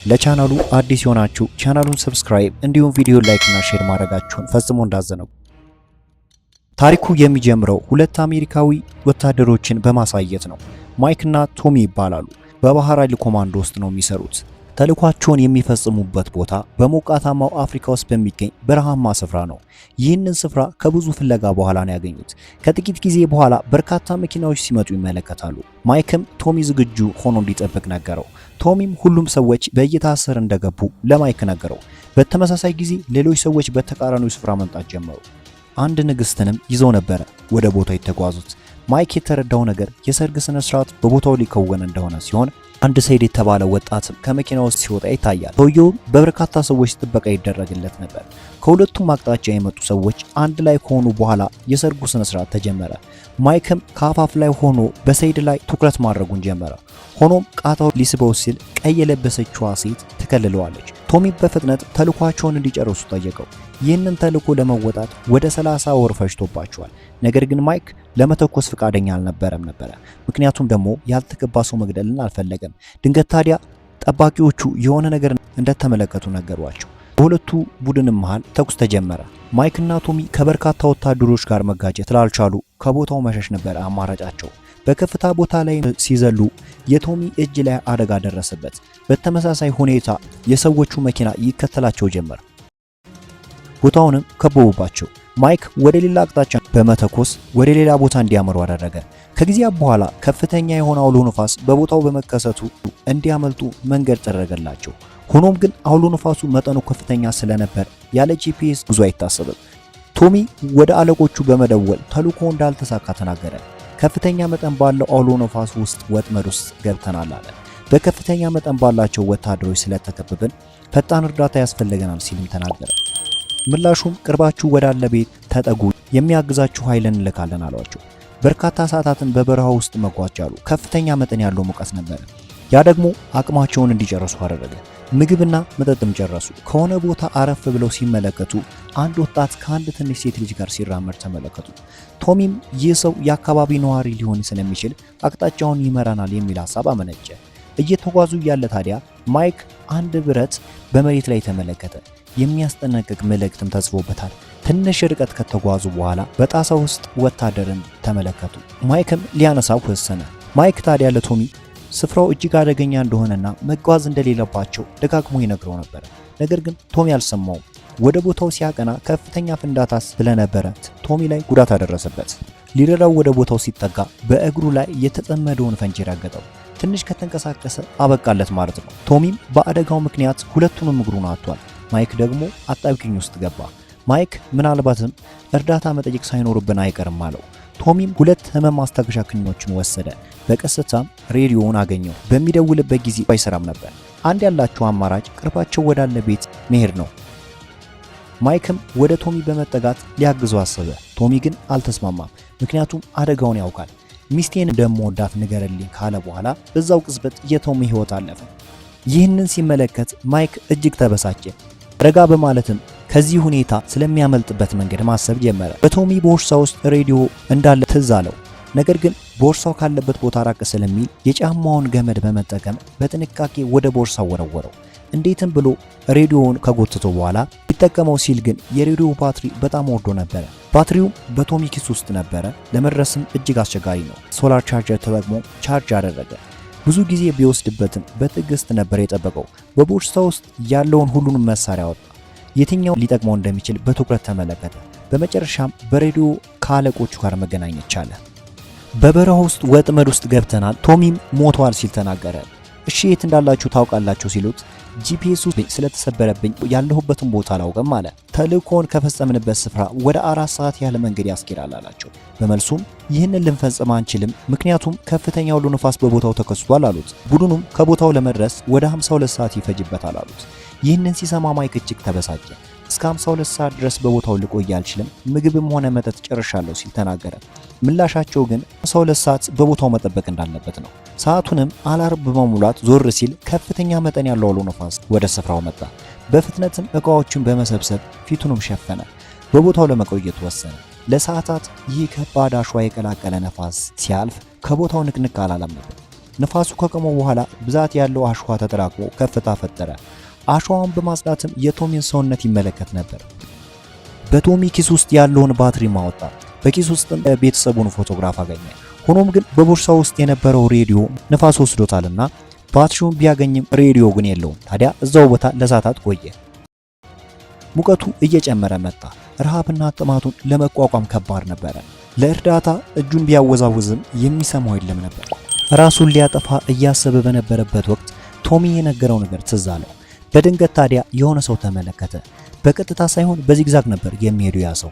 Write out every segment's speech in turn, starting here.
ለቻናሉ አዲስ የሆናችሁ ቻናሉን ሰብስክራይብ እንዲሁም ቪዲዮ ላይክ እና ሼር ማድረጋችሁን ፈጽሞ እንዳዘነጉ። ታሪኩ የሚጀምረው ሁለት አሜሪካዊ ወታደሮችን በማሳየት ነው። ማይክ እና ቶሚ ይባላሉ። በባህር ኃይል ኮማንዶ ውስጥ ነው የሚሰሩት። ተልኳቸውን የሚፈጽሙበት ቦታ በሞቃታማው አፍሪካ ውስጥ በሚገኝ በረሃማ ስፍራ ነው። ይህንን ስፍራ ከብዙ ፍለጋ በኋላ ነው ያገኙት። ከጥቂት ጊዜ በኋላ በርካታ መኪናዎች ሲመጡ ይመለከታሉ። ማይክም ቶሚ ዝግጁ ሆኖ እንዲጠብቅ ነገረው። ቶሚም ሁሉም ሰዎች በእይታ ስር እንደገቡ ለማይክ ነገረው። በተመሳሳይ ጊዜ ሌሎች ሰዎች በተቃራኒው ስፍራ መምጣት ጀመሩ። አንድ ንግስትንም ይዘው ነበረ ወደ ቦታው የተጓዙት። ማይክ የተረዳው ነገር የሰርግ ስነ ስርዓት በቦታው ሊከወን እንደሆነ ሲሆን አንድ ሰይድ የተባለ ወጣትም ከመኪና ውስጥ ሲወጣ ይታያል። ሰውየውም በበርካታ ሰዎች ጥበቃ ይደረግለት ነበር። ከሁለቱም አቅጣጫ የመጡ ሰዎች አንድ ላይ ከሆኑ በኋላ የሰርጉ ስነ ስርዓት ተጀመረ። ማይክም ከአፋፍ ላይ ሆኖ በሰይድ ላይ ትኩረት ማድረጉን ጀመረ። ሆኖም ቃታው ሊስበው ሲል ቀይ የለበሰችዋ ሴት ትከልለዋለች። ቶሚ በፍጥነት ተልኳቸውን እንዲጨርሱ ጠየቀው። ይህንን ተልኮ ለመወጣት ወደ 30 ወር ፈጅቶባቸዋል። ነገር ግን ማይክ ለመተኮስ ፍቃደኛ አልነበረም ነበር። ምክንያቱም ደግሞ ያልተገባ ሰው መግደልን አልፈለገም። ድንገት ታዲያ ጠባቂዎቹ የሆነ ነገር እንደተመለከቱ ነገሯቸው። በሁለቱ ቡድንም መሃል ተኩስ ተጀመረ። ማይክ እና ቶሚ ከበርካታ ወታደሮች ጋር መጋጨት ስላልቻሉ ከቦታው መሸሽ ነበር አማራጫቸው። በከፍታ ቦታ ላይ ሲዘሉ የቶሚ እጅ ላይ አደጋ ደረሰበት። በተመሳሳይ ሁኔታ የሰዎቹ መኪና ይከተላቸው ጀመር። ቦታውንም ከበቡባቸው። ማይክ ወደ ሌላ አቅጣጫ በመተኮስ ወደ ሌላ ቦታ እንዲያመሩ አደረገ። ከጊዜያት በኋላ ከፍተኛ የሆነ አውሎ ነፋስ በቦታው በመከሰቱ እንዲያመልጡ መንገድ ጠረገላቸው። ሆኖም ግን አውሎ ነፋሱ መጠኑ ከፍተኛ ስለነበር ያለ ጂፒኤስ ጉዞ አይታሰብም። ቶሚ ወደ አለቆቹ በመደወል ተልዕኮ እንዳልተሳካ ተናገረ። ከፍተኛ መጠን ባለው አውሎ ነፋስ ውስጥ ወጥመድ ውስጥ ገብተናል አለ። በከፍተኛ መጠን ባላቸው ወታደሮች ስለተከበብን ፈጣን እርዳታ ያስፈልገናል ሲልም ተናገረ። ምላሹም ቅርባችሁ ወዳለ ቤት ተጠጉ፣ የሚያግዛችሁ ኃይልን እንልካለን አሏቸው። በርካታ ሰዓታትን በበረሃ ውስጥ መጓዝ ቻሉ። ከፍተኛ መጠን ያለው ሙቀት ነበር። ያ ደግሞ አቅማቸውን እንዲጨርሱ አደረገ። ምግብና መጠጥም ጨረሱ። ከሆነ ቦታ አረፍ ብለው ሲመለከቱ አንድ ወጣት ከአንድ ትንሽ ሴት ልጅ ጋር ሲራመድ ተመለከቱ። ቶሚም ይህ ሰው የአካባቢ ነዋሪ ሊሆን ስለሚችል አቅጣጫውን ይመራናል የሚል ሐሳብ አመነጨ። እየተጓዙ እያለ ታዲያ ማይክ አንድ ብረት በመሬት ላይ ተመለከተ። የሚያስጠነቅቅ መልእክትም ተጽፎበታል። ትንሽ ርቀት ከተጓዙ በኋላ በጣሳ ውስጥ ወታደርን ተመለከቱ። ማይክም ሊያነሳው ወሰነ። ማይክ ታዲያ ለቶሚ ስፍራው እጅግ አደገኛ እንደሆነና መጓዝ እንደሌለባቸው ደጋግሞ ይነግረው ነበር። ነገር ግን ቶሚ አልሰማውም። ወደ ቦታው ሲያቀና ከፍተኛ ፍንዳታ ስለነበረ ቶሚ ላይ ጉዳት አደረሰበት። ሊረዳው ወደ ቦታው ሲጠጋ በእግሩ ላይ የተጠመደውን ፈንጂ ረገጠው። ትንሽ ከተንቀሳቀሰ አበቃለት ማለት ነው። ቶሚም በአደጋው ምክንያት ሁለቱንም እግሩን አጥቷል። ማይክ ደግሞ አጣብቂኝ ውስጥ ገባ። ማይክ ምናልባትም እርዳታ መጠየቅ ሳይኖርብን አይቀርም አለው። ቶሚም ሁለት ህመም ማስታገሻ ክኒኖችን ወሰደ። በቀስታም ሬዲዮውን አገኘው። በሚደውልበት ጊዜ አይሰራም ነበር። አንድ ያላቸው አማራጭ ቅርባቸው ወዳለ ቤት መሄድ ነው። ማይክም ወደ ቶሚ በመጠጋት ሊያግዘው አሰበ። ቶሚ ግን አልተስማማም። ምክንያቱም አደጋውን ያውቃል። ሚስቴን እንደምወዳት ንገረልኝ ካለ በኋላ በዛው ቅጽበት የቶሚ ህይወት አለፈ። ይህንን ሲመለከት ማይክ እጅግ ተበሳጨ። ረጋ በማለትም ከዚህ ሁኔታ ስለሚያመልጥበት መንገድ ማሰብ ጀመረ። በቶሚ ቦርሳ ውስጥ ሬዲዮ እንዳለ ትዝ አለው። ነገር ግን ቦርሳው ካለበት ቦታ ራቅ ስለሚል የጫማውን ገመድ በመጠቀም በጥንቃቄ ወደ ቦርሳው ወረወረው። እንዴትም ብሎ ሬዲዮውን ከጎትቶ በኋላ ሊጠቀመው ሲል ግን የሬዲዮ ባትሪ በጣም ወርዶ ነበረ። ባትሪውም በቶሚ ኪስ ውስጥ ነበረ። ለመድረስም እጅግ አስቸጋሪ ነው። ሶላር ቻርጀር ተጠቅሞ ቻርጅ አደረገ። ብዙ ጊዜ ቢወስድበትም በትዕግስት ነበር የጠበቀው። በቦርሳው ውስጥ ያለውን ሁሉንም መሳሪያ አወጣ። የትኛው ሊጠቅመው እንደሚችል በትኩረት ተመለከተ። በመጨረሻም በሬዲዮ ከአለቆቹ ጋር መገናኘት ቻለ። በበረሃ ውስጥ ወጥመድ ውስጥ ገብተናል፣ ቶሚም ሞቷል ሲል ተናገረ። እሺ የት እንዳላችሁ ታውቃላችሁ ሲሉት ጂፒኤሱ ስለተሰበረብኝ ያለሁበትን ቦታ አላውቅም አለ። ተልእኮውን ከፈጸምንበት ስፍራ ወደ 4 ሰዓት ያህል መንገድ ያስኬዳል አላቸው። በመልሱም ይህንን ልንፈጽም አንችልም፣ ምክንያቱም ከፍተኛ አውሎ ነፋስ በቦታው ተከስቷል አሉት። ቡድኑም ከቦታው ለመድረስ ወደ 52 ሰዓት ይፈጅበታል አሉት። ይህንን ሲሰማ ማይክ እጅግ ተበሳጨ። እስከ 52 ሰዓት ድረስ በቦታው ልቆይ አልችልም፣ ምግብም ሆነ መጠጥ ጨርሻለሁ ሲል ተናገረ። ምላሻቸው ግን 52 ሰዓት በቦታው መጠበቅ እንዳለበት ነው። ሰዓቱንም አላርም በመሙላት ዞር ሲል ከፍተኛ መጠን ያለው አውሎ ነፋስ ወደ ስፍራው መጣ። በፍጥነትም እቃዎቹን በመሰብሰብ ፊቱንም ሸፈነ። በቦታው ለመቆየት ወሰነ። ለሰዓታት ይህ ከባድ አሸዋ የቀላቀለ ነፋስ ሲያልፍ ከቦታው ንቅንቅ አላለም ነበር። ንፋሱ ከቆመ በኋላ ብዛት ያለው አሸዋ ተጠራቅሞ ከፍታ ፈጠረ። አሸዋውን በማጽዳትም የቶሚን ሰውነት ይመለከት ነበር። በቶሚ ኪስ ውስጥ ያለውን ባትሪ ማወጣ። በኪስ ውስጥም ቤተሰቡን ፎቶግራፍ አገኘ። ሆኖም ግን በቦርሳው ውስጥ የነበረው ሬዲዮ ንፋስ ወስዶታልና ባትሪውን ቢያገኝም ሬዲዮ ግን የለውም። ታዲያ እዛው ቦታ ለሰዓታት ቆየ። ሙቀቱ እየጨመረ መጣ። ረሃብና ጥማቱን ለመቋቋም ከባድ ነበረ። ለእርዳታ እጁን ቢያወዛውዝም የሚሰማው የለም ነበር። ራሱን ሊያጠፋ እያሰበ በነበረበት ወቅት ቶሚ የነገረው ነገር ትዝ አለው። በድንገት ታዲያ የሆነ ሰው ተመለከተ። በቀጥታ ሳይሆን በዚግዛግ ነበር የሚሄዱ ያ ሰው።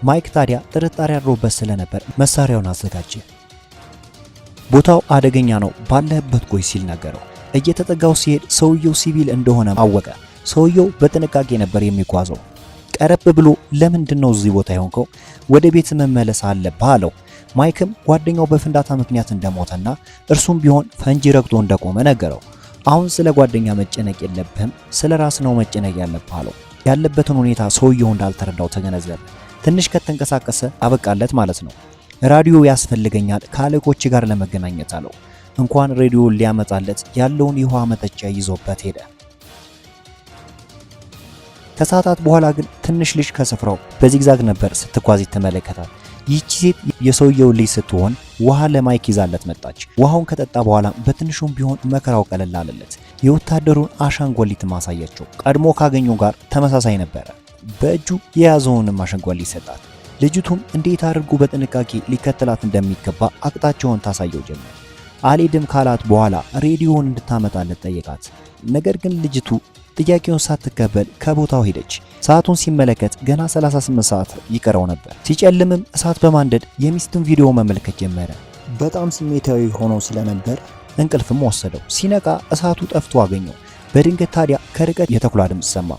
ማይክ ታዲያ ጥርጣሬ አድሮበት ስለነበር መሳሪያውን አዘጋጀ። ቦታው አደገኛ ነው፣ ባለህበት ቆይ ሲል ነገረው። እየተጠጋው ሲሄድ ሰውየው ሲቪል እንደሆነ አወቀ። ሰውየው በጥንቃቄ ነበር የሚጓዘው። ቀረብ ብሎ ለምንድነው እዚህ ቦታ የሆንከው? ወደ ቤት መመለስ አለብህ አለው። ማይክም ጓደኛው በፍንዳታ ምክንያት እንደሞተና እርሱም ቢሆን ፈንጂ ረግጦ እንደቆመ ነገረው። አሁን ስለ ጓደኛ መጨነቅ የለብህም፣ ስለ ራስ ነው መጨነቅ ያለብህ አለው። ያለበትን ሁኔታ ሰውየው እንዳልተረዳው ተገነዘበ። ትንሽ ከተንቀሳቀሰ አበቃለት ማለት ነው። ራዲዮ ያስፈልገኛል ከአለቆች ጋር ለመገናኘት አለው። እንኳን ሬዲዮን ሊያመጣለት ያለውን የውሃ መጠጫ ይዞበት ሄደ። ከሰዓታት በኋላ ግን ትንሽ ልጅ ከስፍራው በዚግዛግ ነበር ስትጓዝ ተመለከታት። ይህቺ ሴት የሰውየው ልጅ ስትሆን ውሃ ለማይክ ይዛለት መጣች። ውሃውን ከጠጣ በኋላ በትንሹም ቢሆን መከራው ቀለል አለለት። የወታደሩን አሻንጓሊት ማሳያቸው ቀድሞ ካገኘው ጋር ተመሳሳይ ነበረ። በእጁ የያዘውንም አሻንጓሊት ሰጣት። ልጅቱም እንዴት አድርጎ በጥንቃቄ ሊከተላት እንደሚገባ አቅጣጫውን ታሳየው ጀመር። አልሄድም ካላት በኋላ ሬዲዮውን እንድታመጣለት ጠየቃት። ነገር ግን ልጅቱ ጥያቄውን ሳትቀበል ከቦታው ሄደች። ሰዓቱን ሲመለከት ገና 38 ሰዓት ይቀረው ነበር። ሲጨልምም እሳት በማንደድ የሚስቱን ቪዲዮ መመልከት ጀመረ። በጣም ስሜታዊ ሆኖ ስለነበር እንቅልፍም ወሰደው። ሲነቃ እሳቱ ጠፍቶ አገኘው። በድንገት ታዲያ ከርቀት የተኩላ ድምፅ ሰማ።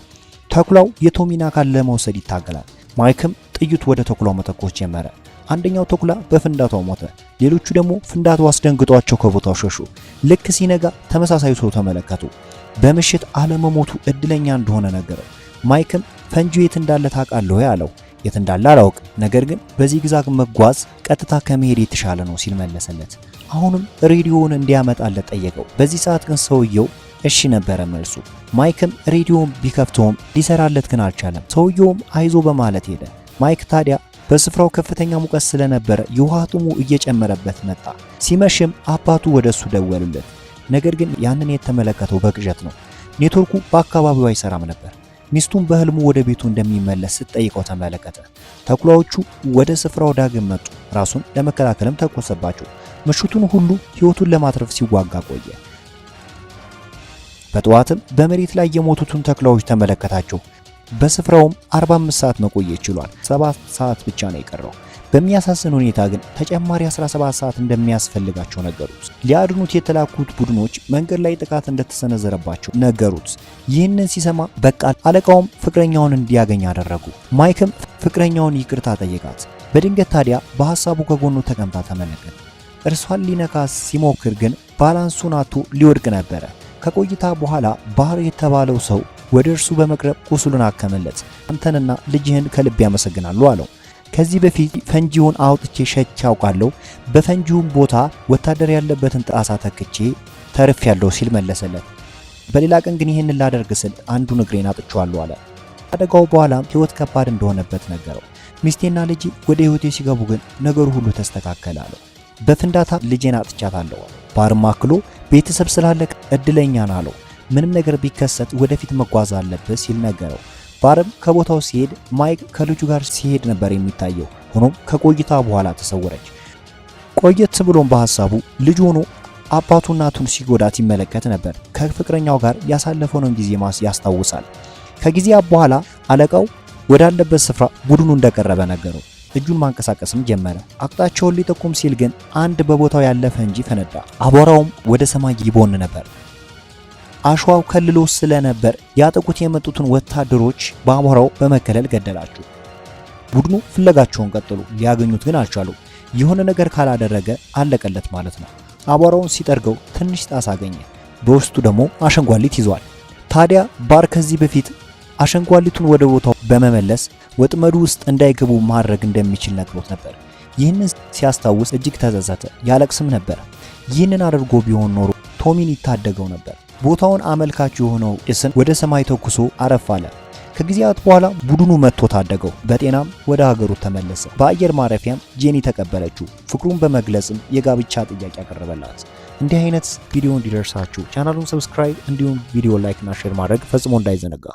ተኩላው የቶሚን አካል ለመውሰድ ይታገላል። ማይክም ጥይት ወደ ተኩላው መተኮስ ጀመረ። አንደኛው ተኩላ በፍንዳታው ሞተ። ሌሎቹ ደግሞ ፍንዳታው አስደንግጧቸው ከቦታው ሸሹ። ልክ ሲነጋ ተመሳሳይ ሰው ተመለከቱ። በምሽት አለመሞቱ እድለኛ እንደሆነ ነገረው። ማይክም ፈንጂው የት እንዳለ ታውቃለህ ወይ አለው። የት እንዳለ አላውቅ፣ ነገር ግን በዚግዛግ መጓዝ ቀጥታ ከመሄድ የተሻለ ነው ሲል መለሰለት። አሁንም ሬዲዮውን እንዲያመጣለት ጠየቀው። በዚህ ሰዓት ግን ሰውየው እሺ ነበረ መልሱ። ማይክም ሬዲዮውን ቢከፍተውም ሊሰራለት ግን አልቻለም። ሰውየውም አይዞ በማለት ሄደ። ማይክ ታዲያ በስፍራው ከፍተኛ ሙቀት ስለነበረ የውሃ ጥሙ እየጨመረበት መጣ። ሲመሽም አባቱ ወደሱ ደወሉለት። ነገር ግን ያንን የተመለከተው በቅዠት ነው። ኔትወርኩ በአካባቢው አይሰራም ነበር። ሚስቱን በህልሙ ወደ ቤቱ እንደሚመለስ ስትጠይቀው ተመለከተ። ተኩላዎቹ ወደ ስፍራው ዳግም መጡ። ራሱን ለመከላከልም ተኮሰባቸው። ምሽቱን ሁሉ ህይወቱን ለማትረፍ ሲዋጋ ቆየ። በጠዋትም በመሬት ላይ የሞቱትን ተኩላዎች ተመለከታቸው። በስፍራውም 45 ሰዓት መቆየት ችሏል። 7 ሰዓት ብቻ ነው የቀረው። በሚያሳዝን ሁኔታ ግን ተጨማሪ 17 ሰዓት እንደሚያስፈልጋቸው ነገሩት። ሊያድኑት የተላኩት ቡድኖች መንገድ ላይ ጥቃት እንደተሰነዘረባቸው ነገሩት። ይህንን ሲሰማ በቃ አለቃውም ፍቅረኛውን እንዲያገኝ አደረጉ። ማይክም ፍቅረኛውን ይቅርታ ጠየቃት። በድንገት ታዲያ በሐሳቡ ከጎኑ ተቀምጣ ተመለከተ። እርሷን ሊነካ ሲሞክር ግን ባላንሱን አጥቶ ሊወድቅ ነበረ። ከቆይታ በኋላ ባህር የተባለው ሰው ወደ እርሱ በመቅረብ ቁስሉን አከመለት። አንተንና ልጅህን ከልብ ያመሰግናሉ አለው። ከዚህ በፊት ፈንጂውን አውጥቼ ሸጬ አውቃለሁ። በፈንጂውም ቦታ ወታደር ያለበትን ጣሳ ተክቼ ተርፍ ያለው ሲል መለሰለት። በሌላ ቀን ግን ይህንን ላደርግ ስል አንዱን እግሬን አጥቼዋለሁ አለ። አደጋው በኋላም ህይወት ከባድ እንደሆነበት ነገረው። ሚስቴና ልጄ ወደ ህይወቴ ሲገቡ ግን ነገሩ ሁሉ ተስተካከለ አለው። በፍንዳታ ልጄን አጥቻታለሁ አለው። ባርም አክሎ ቤተሰብ ስላለ እድለኛ ነህ አለው። ምንም ነገር ቢከሰት ወደፊት መጓዝ አለበት ሲል ነገረው። ባርም ከቦታው ሲሄድ ማይክ ከልጁ ጋር ሲሄድ ነበር የሚታየው። ሆኖም ከቆይታ በኋላ ተሰወረች። ቆየት ብሎም በሐሳቡ ልጅ ሆኖ አባቱ እናቱን ሲጎዳት ይመለከት ነበር። ከፍቅረኛው ጋር ያሳለፈውን ጊዜ ያስታውሳል። ከጊዜ በኋላ አለቃው ወዳለበት ስፍራ ቡድኑ እንደቀረበ ነገረው። እጁን ማንቀሳቀስም ጀመረ። አቅጣጫውን ሊጠቁም ሲል ግን አንድ በቦታው ያለ ፈንጂ ፈነዳ። አቧራውም ወደ ሰማይ ይቦን ነበር። አሸዋው ከልሎ ስለነበር ያጠቁት የመጡትን ወታደሮች በአቧራው በመከለል ገደላቸው። ቡድኑ ፍለጋቸውን ቀጠሉ። ሊያገኙት ግን አልቻሉ። የሆነ ነገር ካላደረገ አለቀለት ማለት ነው። አቧራውን ሲጠርገው ትንሽ ጣሳ አገኘ። በውስጡ ደግሞ አሸንጓሊት ይዟል። ታዲያ ባር ከዚህ በፊት አሸንጓሊቱን ወደ ቦታው በመመለስ ወጥመዱ ውስጥ እንዳይገቡ ማድረግ እንደሚችል ነግሮት ነበር። ይህንን ሲያስታውስ እጅግ ተጸጸተ። ያለቅስም ነበር። ይህንን አድርጎ ቢሆን ኖሮ ቶሚን ይታደገው ነበር። ቦታውን አመልካች የሆነው ጄሰን ወደ ሰማይ ተኩሶ አረፍ አለ። ከጊዜያት በኋላ ቡድኑ መጥቶ ታደገው። በጤናም ወደ ሀገሩ ተመለሰ። በአየር ማረፊያም ጄኒ ተቀበለችው። ፍቅሩን በመግለጽም የጋብቻ ጥያቄ ያቀረበላት። እንዲህ አይነት ቪዲዮ እንዲደርሳችሁ ቻናሉን ሰብስክራይብ እንዲሁም ቪዲዮ ላይክ እና ሼር ማድረግ ፈጽሞ እንዳይዘነጋ።